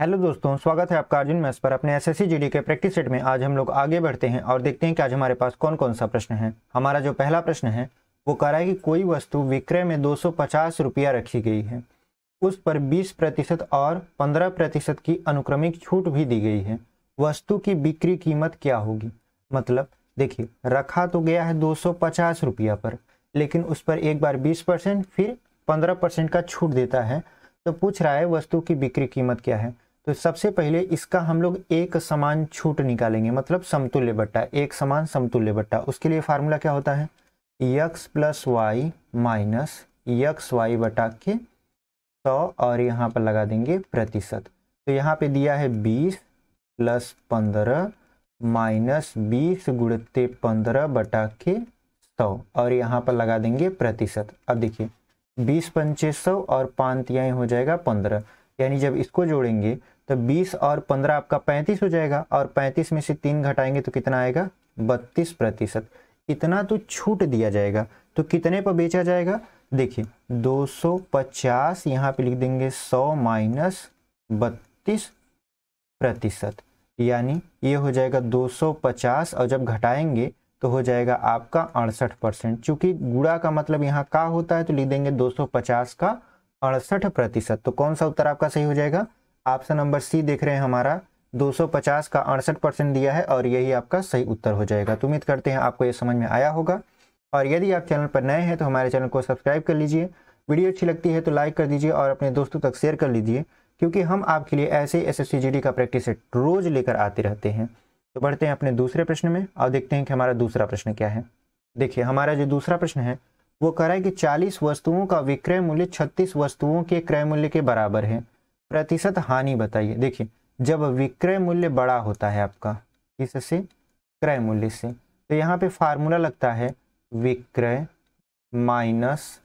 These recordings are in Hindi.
हेलो दोस्तों, स्वागत है आपका अर्जुन मैथ्स पर अपने एसएससी जीडी के प्रैक्टिस सेट में। आज हम लोग आगे बढ़ते हैं और देखते हैं कि आज हमारे पास कौन कौन सा प्रश्न है। हमारा जो पहला प्रश्न है वो कह रहा है कि कोई वस्तु विक्रय में 250 रुपया रखी गई है, उस पर 20% और 15% की अनुक्रमिक छूट भी दी गई है। वस्तु की बिक्री कीमत क्या होगी। मतलब देखिए, रखा तो गया है 250 रुपया पर, लेकिन उस पर एक बार 20% फिर 15% का छूट देता है। तो पूछ रहा है वस्तु की बिक्री कीमत क्या है। तो सबसे पहले इसका हम लोग एक समान छूट निकालेंगे, मतलब समतुल्य बट्टा, एक समान समतुल्य बट्टा। उसके लिए फार्मूला क्या होता है, x plus Y minus X Y बटा के 100 और यहाँ पर लगा देंगे प्रतिशत। तो यहाँ पे दिया है 20 प्लस 15 माइनस 20 गुणित 15 बटा के 100 और यहाँ पर लगा देंगे प्रतिशत। अब देखिए 20 पंचे 100 और 5 तिहाई हो जाएगा 15, यानी जब इसको जोड़ेंगे तो 20 और 15 आपका 35 हो जाएगा और 35 में से 3 घटाएंगे तो कितना आएगा 32%। इतना तो छूट दिया जाएगा। तो कितने पर बेचा जाएगा, देखिए 250 यहाँ पे लिख देंगे 100 माइनस 32%, यानी ये हो जाएगा 250 और जब घटाएंगे तो हो जाएगा आपका 68%। चूंकि गुणा का मतलब यहाँ का होता है तो लिख देंगे 250 का 68%। तो कौन सा उत्तर आपका सही हो जाएगा, ऑप्शन नंबर सी देख रहे हैं हमारा 250 का 68% दिया है और यही आपका सही उत्तर हो जाएगा। तो उम्मीद करते हैं आपको ये समझ में आया होगा। और यदि आप चैनल पर नए हैं तो हमारे चैनल को सब्सक्राइब कर लीजिए, वीडियो अच्छी लगती है तो लाइक कर दीजिए और अपने दोस्तों तक शेयर कर लीजिए, क्योंकि हम आपके लिए ऐसे एसएससी जीडी का प्रैक्टिस सेट रोज लेकर आते रहते हैं। तो बढ़ते हैं अपने दूसरे प्रश्न में और देखते हैं कि हमारा दूसरा प्रश्न क्या है। देखिए हमारा जो दूसरा प्रश्न है वो कह रहा है कि 40 वस्तुओं का विक्रय मूल्य 36 वस्तुओं के क्रय मूल्य के बराबर है, प्रतिशत हानि बताइए। देखिए जब विक्रय मूल्य बड़ा होता है आपका इससे क्रय मूल्य से, तो यहाँ पे फार्मूला लगता है विक्रय माइनस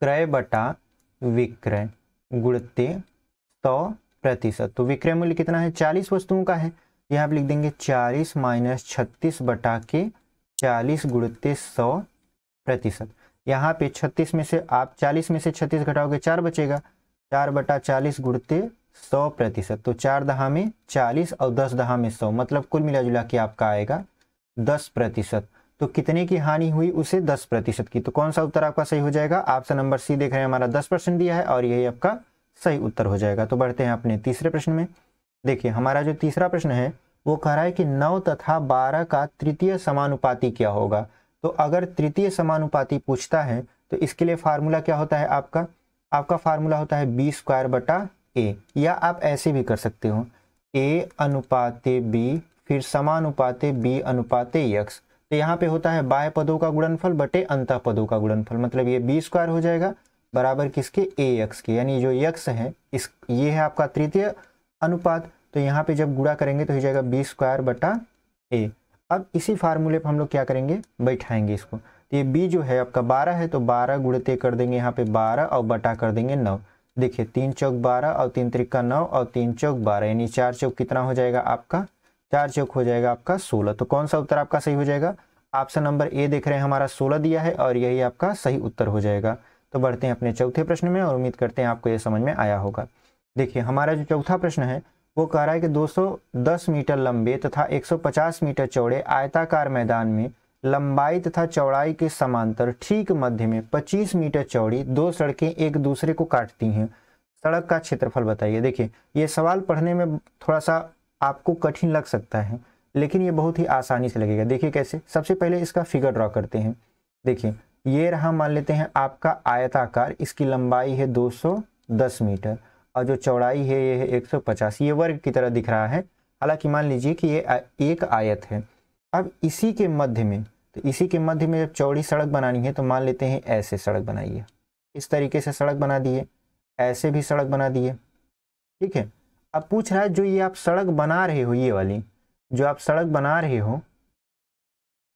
क्रय बटा विक्रय गुणित 100%। तो विक्रय मूल्य कितना है, 40 वस्तुओं का है, यहाँ पे लिख देंगे 40 माइनस 36 बटा के 40 गुणित 100%। यहाँ पे 36 में से आप 40 में से 36 घटाओगे 4 बचेगा, 4 बटा 40 गुणित 100%। तो 4 दहा में 40 और 10 दहा में 100, मतलब कुल मिला जुला के आपका आएगा 10%। तो कितने की हानि हुई, उसे 10% की। तो कौन सा उत्तर आपका सही हो जाएगा, ऑप्शन नंबर सी देख रहे हैं हमारा 10% दिया है और यही आपका सही उत्तर हो जाएगा। तो बढ़ते हैं अपने तीसरे प्रश्न में। देखिए हमारा जो तीसरा प्रश्न है वो कह रहा है कि 9 तथा 12 का तृतीय समानुपाती क्या होगा। तो अगर तृतीय समानुपाती पूछता है तो इसके लिए फार्मूला क्या होता है आपका फार्मूला होता है बी स्क्वायर बटा ए, या आप ऐसे भी कर सकते हो ए अनुपाते बी फिर समानुपाते बी अनुपाते एक्स। तो यहाँ पे होता है बाह्य पदों का गुणनफल बटे अंतः पदों का गुणनफल, मतलब ये बी स्क्वायर हो जाएगा बराबर किसके, ए एक्स के, यानी जो एक्स है ये है आपका तृतीय अनुपात। तो यहाँ पे जब गुणा करेंगे तो हो जाएगा बी स्क्वायर बटा ए। अब इसी फार्मूले पर हम लोग क्या करेंगे, बैठाएंगे इसको। तो ये बी जो है आपका 12 है तो 12 गुणित कर देंगे यहाँ पे 12 और बटा कर देंगे 9। देखिए 3 चौक 12 और 3 त्रिका 9 और 3 चौक 12, यानी 4 चौक कितना हो जाएगा आपका, 4 चौक हो जाएगा आपका 16। तो कौन सा उत्तर आपका सही हो जाएगा, ऑप्शन नंबर ए देख रहे हैं हमारा 16 दिया है और यही आपका सही उत्तर हो जाएगा। तो बढ़ते हैं अपने चौथे प्रश्न में और उम्मीद करते हैं आपको ये समझ में आया होगा। देखिए हमारा जो चौथा प्रश्न है वो कह रहा है कि 210 मीटर लंबे तथा 150 मीटर चौड़े आयताकार मैदान में लंबाई तथा चौड़ाई के समांतर ठीक मध्य में 25 मीटर चौड़ी 2 सड़कें एक दूसरे को काटती हैं, सड़क का क्षेत्रफल बताइए। देखिए ये सवाल पढ़ने में थोड़ा सा आपको कठिन लग सकता है, लेकिन ये बहुत ही आसानी से लगेगा। देखिए कैसे, सबसे पहले इसका फिगर ड्रॉ करते हैं। देखिए ये रहा, मान लेते हैं आपका आयताकार, इसकी लंबाई है 210 मीटर और जो चौड़ाई है ये है 150, ये वर्ग की तरह दिख रहा है। हालांकि मान लीजिए कि ये एक आयत है। अब इसी के मध्य में, तो इसी के मध्य में जब चौड़ी सड़क बनानी है तो मान लेते हैं ऐसे सड़क बनाइए, इस तरीके से सड़क बना दिए, ऐसे भी सड़क बना दिए, ठीक है। अब पूछ रहा है जो ये आप सड़क बना रहे हो, ये वाली जो आप सड़क बना रहे हो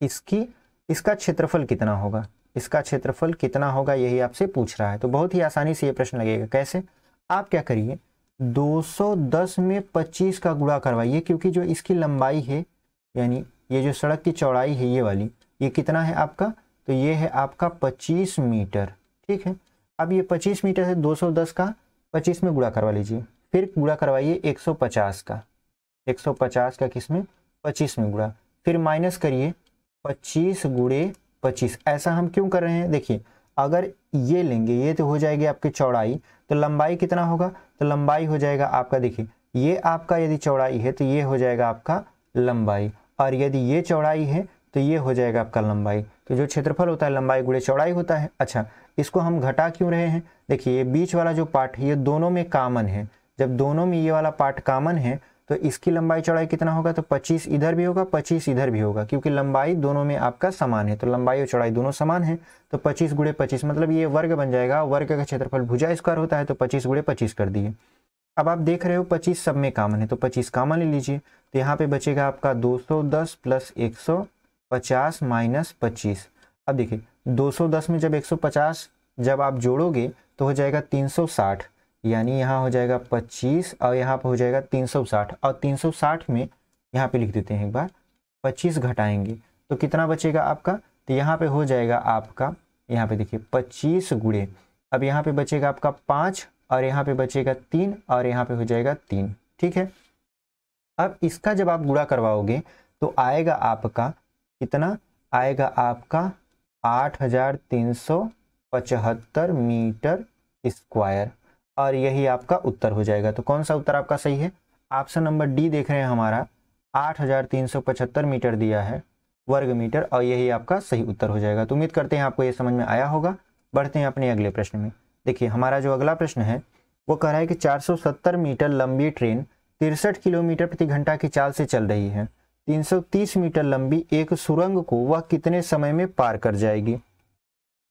इसका क्षेत्रफल कितना होगा, इसका क्षेत्रफल कितना होगा, यही आपसे पूछ रहा है। तो बहुत ही आसानी से ये प्रश्न लगेगा। कैसे, आप क्या करिए 210 में 25 का गुणा करवाइए, क्योंकि जो इसकी लंबाई है यानी ये जो सड़क की चौड़ाई है ये वाली, ये कितना है आपका, तो ये है आपका 25 मीटर, ठीक है। अब ये 25 मीटर है, 210 का 25 में गुणा करवा लीजिए, फिर गुणा करवाइए 150 का, 150 का किस में, 25 में गुणा, फिर माइनस करिए 25 गुणे 25। ऐसा हम क्यों कर रहे हैं, देखिए अगर ये लेंगे ये तो हो जाएगी आपकी चौड़ाई, तो लंबाई कितना होगा, तो लंबाई हो जाएगा आपका, देखिए ये आपका यदि चौड़ाई है तो ये हो जाएगा आपका लंबाई, और यदि ये चौड़ाई है तो ये हो जाएगा आपका लंबाई। तो जो क्षेत्रफल होता है लंबाई गुणे चौड़ाई होता है। अच्छा, इसको हम घटा क्यों रहे हैं, देखिए ये बीच वाला जो पार्ट है ये दोनों में कॉमन है, जब दोनों में ये वाला पार्ट कॉमन है तो इसकी लंबाई चौड़ाई कितना होगा, तो 25 इधर भी होगा 25 इधर भी होगा, क्योंकि लंबाई दोनों में आपका समान है, तो लंबाई और चौड़ाई दोनों समान है, तो 25 गुणे 25 मतलब ये वर्ग बन जाएगा। वर्ग का क्षेत्रफल भुजा स्क्वायर होता है, तो 25 गुणे 25 कर दिए। अब आप देख रहे हो 25 सब में कॉमन है, तो 25 कॉमन ले लीजिए, तो यहाँ पे बचेगा आपका 210 प्लस 150 माइनस 25। अब देखिए 210 में जब 150 जब आप जोड़ोगे तो हो जाएगा 360, यानी यहाँ हो जाएगा 25 और यहाँ पे हो जाएगा 360, और 360 में यहाँ पे लिख देते हैं एक बार, 25 घटाएंगे तो कितना बचेगा आपका, तो यहाँ पे हो जाएगा आपका, यहाँ पे देखिए 25 गुणे, अब यहाँ पे बचेगा आपका 5 और यहाँ पे बचेगा 3 और यहाँ पे हो जाएगा 3, ठीक है। अब इसका जब आप गुणा करवाओगे तो आएगा आपका कितना, आएगा आपका 8375 मीटर स्क्वायर, और यही आपका उत्तर हो जाएगा। तो कौन सा उत्तर आपका सही है, ऑप्शन नंबर डी देख रहे हैं हमारा, 8375 मीटर दिया है वर्ग मीटर, और यही आपका सही उत्तर हो जाएगा। तो उम्मीद करते हैं आपको ये समझ में आया होगा। बढ़ते हैं अपने अगले प्रश्न में। देखिए हमारा जो अगला प्रश्न है वो कह रहा है कि 470 मीटर लंबी ट्रेन 63 किलोमीटर प्रति घंटा की चाल से चल रही है, 330 मीटर लंबी एक सुरंग को वह कितने समय में पार कर जाएगी।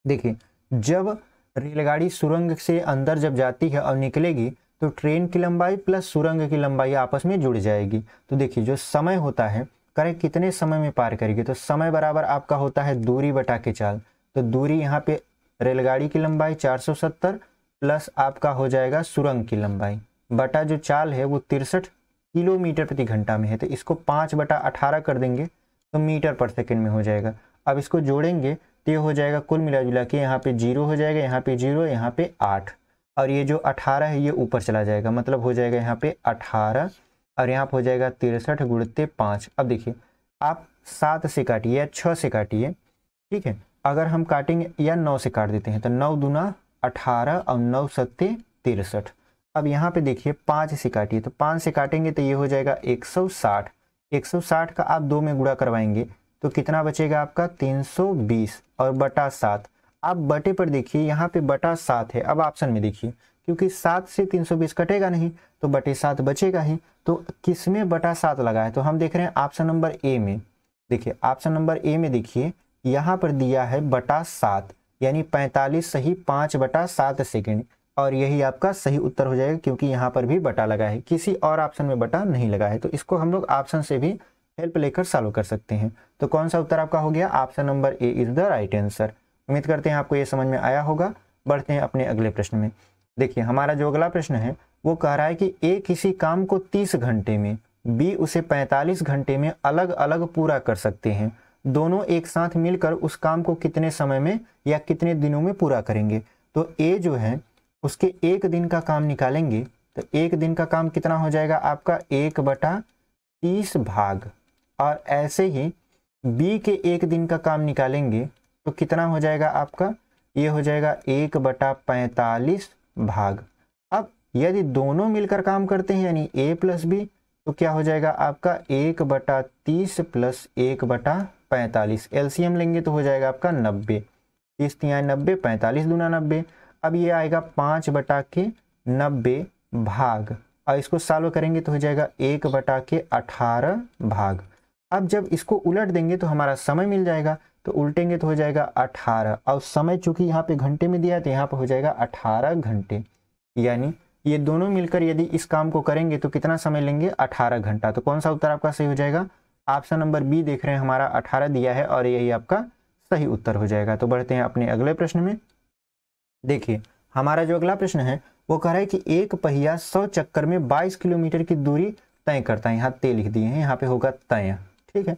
देखिए जब रेलगाड़ी सुरंग से अंदर जब जाती है और निकलेगी तो ट्रेन की लंबाई प्लस सुरंग की लंबाई आपस में जुड़ जाएगी। तो देखिए जो समय होता है, करें कितने समय में पार करेगी, तो समय बराबर आपका होता है दूरी बटा के चाल। तो दूरी यहाँ पे रेलगाड़ी की लंबाई 470 प्लस आपका हो जाएगा सुरंग की लंबाई बटा जो चाल है वो 63 किलोमीटर प्रति घंटा में है, तो इसको 5/18 कर देंगे तो मीटर पर सेकंड में हो जाएगा। अब इसको जोड़ेंगे तो ये हो जाएगा कुल मिला जुला के यहाँ पे 0 हो जाएगा, यहाँ पे 0, यहाँ पे 8, और ये जो 18 है ये ऊपर चला जाएगा, मतलब हो जाएगा यहाँ पे 18 और यहाँ पे हो जाएगा 63 गुणित 5। अब देखिए आप 7 से काटिए या 6 से काटिए, ठीक है, अगर हम काटेंगे या 9 से काट देते हैं तो 9 दूना 18 और 9 सत्ते 63। अब यहाँ पे देखिए 5 से काटिए, तो 5 से काटेंगे तो ये हो जाएगा 160, 160 का आप 2 में गुणा करवाएंगे तो कितना बचेगा आपका 320 और बटा 7। आप बटे पर देखिए यहाँ पे बटा 7 है, अब ऑप्शन में देखिए क्योंकि 7 से 320 कटेगा नहीं तो बटे 7 बचेगा ही, तो किस में बटा 7 लगा है, तो हम देख रहे हैं ऑप्शन नंबर ए में। देखिए ऑप्शन नंबर ए में देखिए यहाँ पर दिया है बटा 7, यानी 45 सही 5/7 सेकेंड, और यही आपका सही उत्तर हो जाएगा क्योंकि यहाँ पर भी बटा लगा है, किसी और ऑप्शन में बटा नहीं लगा है। तो इसको हम लोग ऑप्शन से भी हेल्प लेकर सॉल्व कर सकते हैं। तो कौन सा उत्तर आपका हो गया, option number A is the right answer. उम्मीद करते हैं आपको ये समझ में आया होगा। बढ़ते हैं अपने अगले प्रश्न में। देखिए हमारा जो अगला प्रश्न है वो कह रहा है कि ए किसी काम को 30 घंटे में, बी उसे 45 घंटे में अलग अलग पूरा कर सकते हैं, दोनों एक साथ मिलकर उस काम को कितने समय में या कितने दिनों में पूरा करेंगे। तो ए जो है उसके 1 दिन का काम निकालेंगे तो 1 दिन का काम कितना हो जाएगा आपका 1/30 भाग, और ऐसे ही बी के 1 दिन का काम निकालेंगे तो कितना हो जाएगा आपका, ये हो जाएगा 1/45 भाग। अब यदि दोनों मिलकर काम करते हैं यानी ए प्लस बी तो क्या हो जाएगा आपका 1/30 प्लस 1/45, एलसीएम लेंगे तो हो जाएगा आपका 90, 30 × 90, 45 दूना 90। अब ये आएगा 5/90 भाग, और इसको सॉल्व करेंगे तो हो जाएगा 1/18 भाग। अब जब इसको उलट देंगे तो हमारा समय मिल जाएगा, तो उल्टेंगे तो हो जाएगा 18, और समय चूंकि यहाँ पे घंटे में दिया है तो यहाँ पे हो जाएगा 18 घंटे, यानी ये दोनों मिलकर यदि इस काम को करेंगे तो कितना समय लेंगे 18 घंटा। तो कौन सा उत्तर आपका सही हो जाएगा, ऑप्शन नंबर बी देख रहे हैं हमारा 18 दिया है और यही आपका सही उत्तर हो जाएगा। तो बढ़ते हैं अपने अगले प्रश्न में। देखिए हमारा जो अगला प्रश्न है वो कह रहा है कि एक पहिया 100 चक्कर में 22 किलोमीटर की दूरी तय करता है, यहाँ तय लिख दिए हैं, यहाँ पे होगा तय, ठीक है,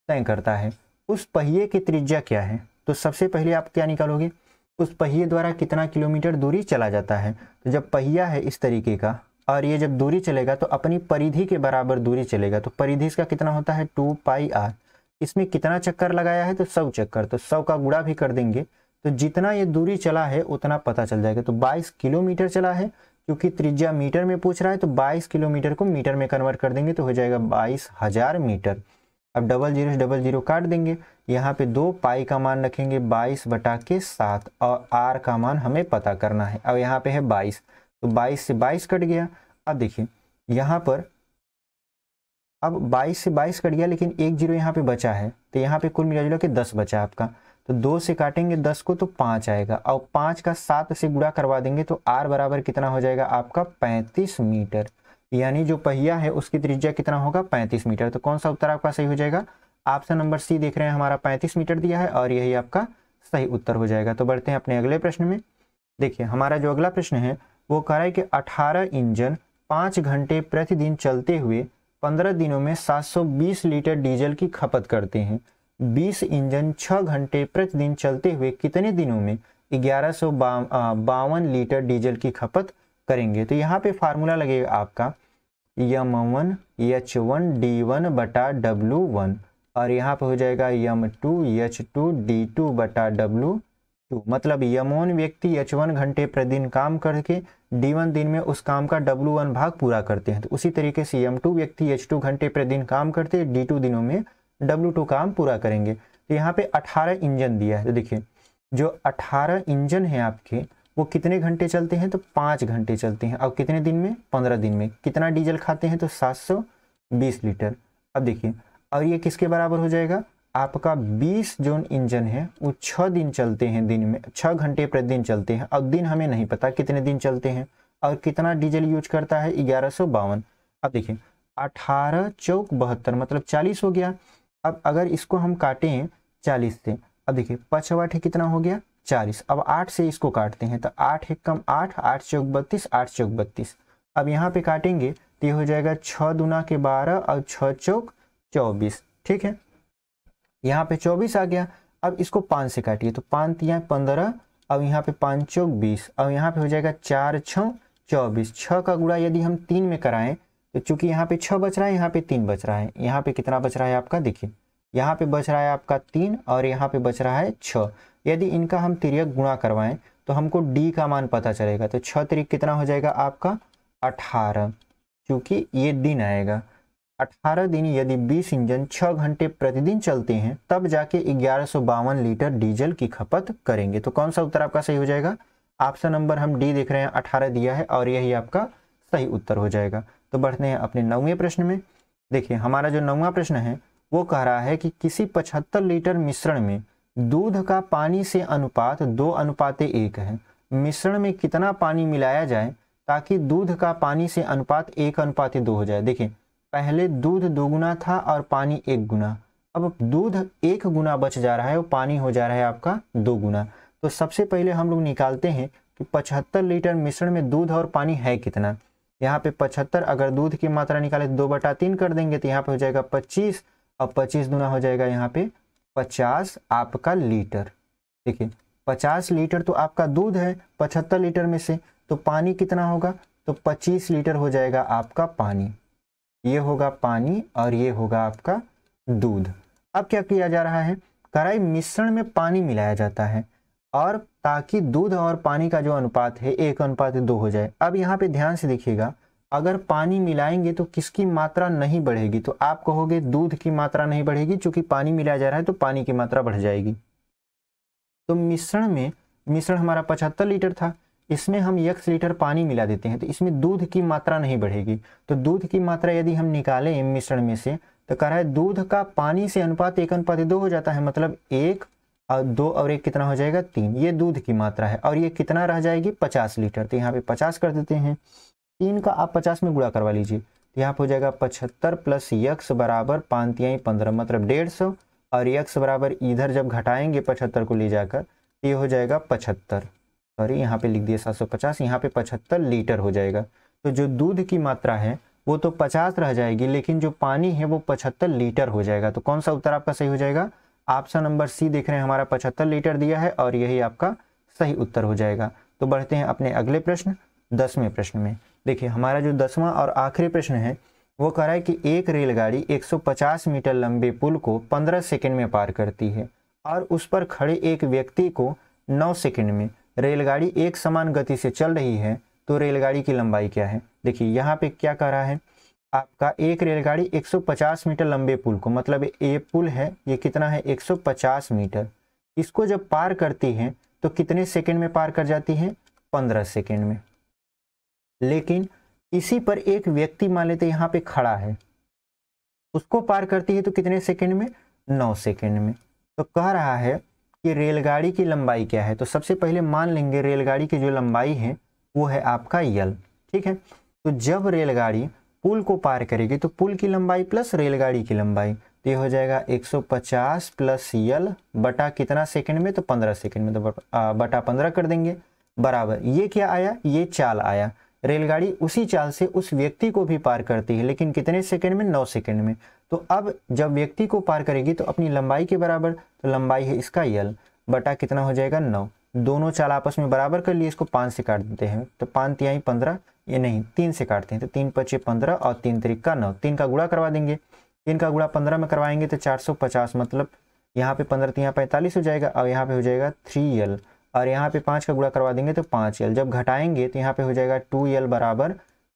तय करता है। उस पहिए की त्रिज्या क्या है, तो सबसे पहले आप क्या निकालोगे, उस पहिए द्वारा कितना किलोमीटर दूरी चला जाता है। तो जब पहिया है इस तरीके का और ये जब दूरी चलेगा तो अपनी परिधि के बराबर दूरी चलेगा। तो परिधि इसका कितना होता है 2 पाई आर। इसमें कितना चक्कर लगाया है तो 100 चक्कर, तो 100 का गुणा भी कर देंगे तो जितना ये दूरी चला है उतना पता चल जाएगा। तो 22 किलोमीटर चला है, क्योंकि त्रिज्या मीटर में पूछ रहा है तो 22 किलोमीटर को मीटर में कन्वर्ट कर देंगे तो हो जाएगा 22,000 मीटर। अब डबल जीरो से डबल जीरो काट देंगे, यहाँ पे 2 पाई का मान रखेंगे 22/7 और आर का मान हमें पता करना है। अब यहाँ पे है 22, तो 22 से 22 कट गया। अब देखिए यहाँ पर अब 22 से 22 कट गया, लेकिन एक जीरो यहाँ पे बचा है, तो यहाँ पे कुल मिला जुला के 10 बचा आपका। तो 2 से काटेंगे 10 को तो 5 आएगा, और 5 का 7 से गुणा करवा देंगे तो आर बराबर कितना हो जाएगा आपका 35 मीटर। यानी जो पहिया है उसकी त्रिज्या कितना होगा 35 मीटर। तो कौन सा उत्तर आपका सही हो जाएगा? ऑप्शन नंबर सी देख रहे हैं, हमारा 35 मीटर दिया है और यही आपका सही उत्तर हो जाएगा। तो बढ़ते हैं अपने अगले प्रश्न में। देखिए हमारा जो अगला प्रश्न है वो कह रहा है कि 18 इंजन 5 घंटे प्रतिदिन चलते हुए 15 दिनों में 720 लीटर डीजल की खपत करते हैं। 20 इंजन 6 घंटे प्रतिदिन चलते हुए कितने दिनों में 1152 लीटर डीजल की खपत करेंगे? तो यहाँ पे फार्मूला लगेगा आपका M1 H1 D1 बटा W1 और यहाँ पे हो जाएगा M2 H2 D2 बटा W2। मतलब M1 व्यक्ति H1 घंटे प्रतिदिन काम करके D1 दिन में उस काम का W1 भाग पूरा करते हैं। तो उसी तरीके से M2 व्यक्ति H2 घंटे प्रतिदिन काम करते D2 दिनों में W2 काम पूरा करेंगे। तो यहाँ पे 18 इंजन दिया है। तो देखिए जो 18 इंजन है आपके वो कितने घंटे चलते हैं? तो 5 घंटे चलते हैं। और कितने दिन में? 15 दिन में। कितना डीजल खाते हैं? तो 720 लीटर। अब देखिए और ये किसके बराबर हो जाएगा? आपका 20 जो इंजन है वो 6 दिन चलते हैं, दिन में 6 घंटे प्रतिदिन चलते हैं। अब दिन हमें नहीं पता कितने दिन चलते हैं और कितना डीजल यूज करता है 1152। अब देखिए 18 चौक 72 मतलब 40 हो गया। अब अगर इसको हम काटें 40 से, अब देखिए 5 8 कितना हो गया 40। अब 8 से इसको काटते हैं तो 8 एक कम 8, 8 चौक 32, 8 चौक 32। अब यहाँ पे काटेंगे तो ये हो जाएगा 6 दूना के 12 और 6 चौक 24। ठीक है, यहाँ पे 24 आ गया। अब इसको 5 से काटिए तो 5 तिया 15, अब यहाँ पे 5 चौक 20, अब यहाँ पे हो जाएगा 4 6 24। 6 का गुणा यदि हम 3 में कराएं तो चूंकि यहाँ पे 6 बच रहा है, यहाँ पे 3 बच रहा है। यहाँ पे कितना बच रहा है आपका? देखिए यहाँ पे बच रहा है आपका 3 और यहाँ पे बच रहा है 6। यदि इनका हम तिर्यक गुणा करवाएं तो हमको डी का मान पता चलेगा। तो 6 तिर्यक कितना हो जाएगा आपका 18, क्योंकि ये दिन आएगा। 18 दिन यदि 20 इंजन 6 घंटे प्रतिदिन चलते हैं तब जाके 1152 लीटर डीजल की खपत करेंगे। तो कौन सा उत्तर आपका सही हो जाएगा? ऑप्शन नंबर हम डी देख रहे हैं, 18 दिया है और यही आपका सही उत्तर हो जाएगा। तो बढ़ते हैं अपने 9वें प्रश्न में। देखिए हमारा जो 9वां प्रश्न है वो कह रहा है कि किसी 75 लीटर मिश्रण में दूध का पानी से अनुपात 2:1 है। मिश्रण में कितना पानी मिलाया जाए ताकि दूध का पानी से अनुपात 1:2 हो जाए? देखिए पहले दूध 2 गुना था और पानी 1 गुना। अब दूध 1 गुना बच जा रहा है और पानी हो जा रहा है आपका 2 गुना। तो सबसे पहले हम लोग निकालते हैं कि 75 लीटर मिश्रण में दूध और पानी है कितना। यहाँ पे 75 अगर दूध की मात्रा निकाले तो 2/3 कर देंगे तो यहाँ पे हो जाएगा 25 और 25 गुना हो जाएगा यहाँ पे 50 आपका लीटर। देखिए 50 लीटर तो आपका दूध है 75 लीटर में से, तो पानी कितना होगा? तो 25 लीटर हो जाएगा आपका पानी। ये होगा पानी और ये होगा आपका दूध। अब क्या किया जा रहा है? कढ़ाई मिश्रण में पानी मिलाया जाता है और ताकि दूध और पानी का जो अनुपात है 1:2 हो जाए। अब यहाँ पे ध्यान से देखिएगा, अगर पानी मिलाएंगे तो किसकी मात्रा नहीं बढ़ेगी? तो आप कहोगे दूध की मात्रा नहीं बढ़ेगी, क्योंकि पानी मिलाया जा रहा है तो पानी की मात्रा बढ़ जाएगी। तो मिश्रण हमारा 75 लीटर था, इसमें हम 1 लीटर पानी मिला देते हैं तो इसमें दूध की मात्रा नहीं बढ़ेगी। तो दूध की मात्रा यदि हम निकालें मिश्रण में से तो कह रहा है दूध का पानी से अनुपात 1:2 हो जाता है। मतलब 1 और 2 और 1 कितना हो जाएगा 3। ये दूध की मात्रा है और ये कितना रह जाएगी 50 लीटर। तो यहाँ पे 50 कर देते हैं, 3 का आप 50 में गुणा करवा लीजिए तो यहाँ पे हो जाएगा 75 प्लस यक्स बराबर 5 तिहाई 15 मतलब 150 और यक्स बराबर इधर जब घटाएंगे 75 को ले जाकर ये हो जाएगा 75, सॉरी यहाँ पे लिख दिया 750, यहाँ पे 75 लीटर हो जाएगा। तो जो दूध की मात्रा है वो तो 50 रह जाएगी, लेकिन जो पानी है वो 75 लीटर हो जाएगा। तो कौन सा उत्तर आपका सही हो जाएगा? ऑप्शन नंबर सी देख रहे हैं, हमारा 75 लीटर दिया है और यही आपका सही उत्तर हो जाएगा। तो बढ़ते हैं अपने अगले प्रश्न 10वें प्रश्न में। देखिए हमारा जो 10वां और आखिरी प्रश्न है वो कह रहा है कि एक रेलगाड़ी 150 मीटर लंबे पुल को 15 सेकंड में पार करती है और उस पर खड़े एक व्यक्ति को 9 सेकंड में। रेलगाड़ी एक समान गति से चल रही है तो रेलगाड़ी की लंबाई क्या है। देखिए यहाँ पे क्या कह रहा है, आपका एक रेलगाड़ी 150 मीटर लंबे पुल को, मतलब ये पुल है ये कितना है 150 मीटर, इसको जब पार करती है तो कितने सेकंड में पार कर जाती है, 15 सेकंड में। लेकिन इसी पर एक व्यक्ति मान लेते यहाँ पे खड़ा है, उसको पार करती है तो कितने सेकंड में, 9 सेकंड में। तो कह रहा है कि रेलगाड़ी की लंबाई क्या है। तो सबसे पहले मान लेंगे रेलगाड़ी की जो लंबाई है वो है आपका यल, ठीक है। तो जब रेलगाड़ी पुल को पार करेगी तो पुल की लंबाई प्लस रेलगाड़ी की लंबाई, तो ये हो जाएगा 150 प्लस यल बटा कितना सेकंड में, तो 15 सेकंड में। तो बटा 15 कर देंगे बराबर, ये क्या आया, ये चाल आया। रेलगाड़ी उसी चाल से उस व्यक्ति को भी पार करती है, लेकिन कितने सेकंड में, 9 सेकंड में। तो अब जब व्यक्ति को पार करेगी तो अपनी लंबाई के बराबर, तो लंबाई है इसका यल बटा कितना हो जाएगा 9। दोनों चाल आपस में बराबर कर लिए, इसको 5 से काट देते हैं तो 5 तिहाई 15, ये नहीं 3 से काटते हैं तो 3 पचे 15 और 3 त्रिका 9। 3 का गुणा करवा देंगे, 3 का गुणा 15 में करवाएंगे तो 450, मतलब यहाँ पे 15 तिहाई 45 हो जाएगा और यहाँ पे हो जाएगा 3l, और यहाँ पे 5 का गुणा करवा देंगे तो 5l। जब घटाएंगे तो यहाँ पे हो जाएगा 2l बराबर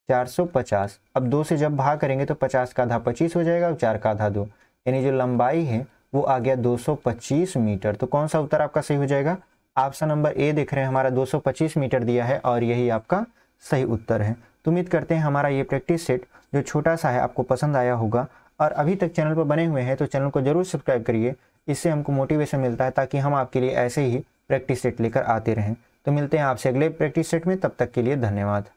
450। अब 2 से जब भाग करेंगे तो 50 का आधा 25 हो जाएगा और 4 का आधा 2, यानी जो लंबाई है वो आ गया 225 मीटर। तो कौन सा उत्तर आपका सही हो जाएगा, ऑप्शन नंबर ए देख रहे हैं, हमारा 225 मीटर दिया है और यही आपका सही उत्तर है। तो उम्मीद करते हैं हमारा ये प्रैक्टिस सेट जो छोटा सा है आपको पसंद आया होगा, और अभी तक चैनल पर बने हुए हैं तो चैनल को जरूर सब्सक्राइब करिए, इससे हमको मोटिवेशन मिलता है ताकि हम आपके लिए ऐसे ही प्रैक्टिस सेट लेकर आते रहें। तो मिलते हैं आपसे अगले प्रैक्टिस सेट में, तब तक के लिए धन्यवाद।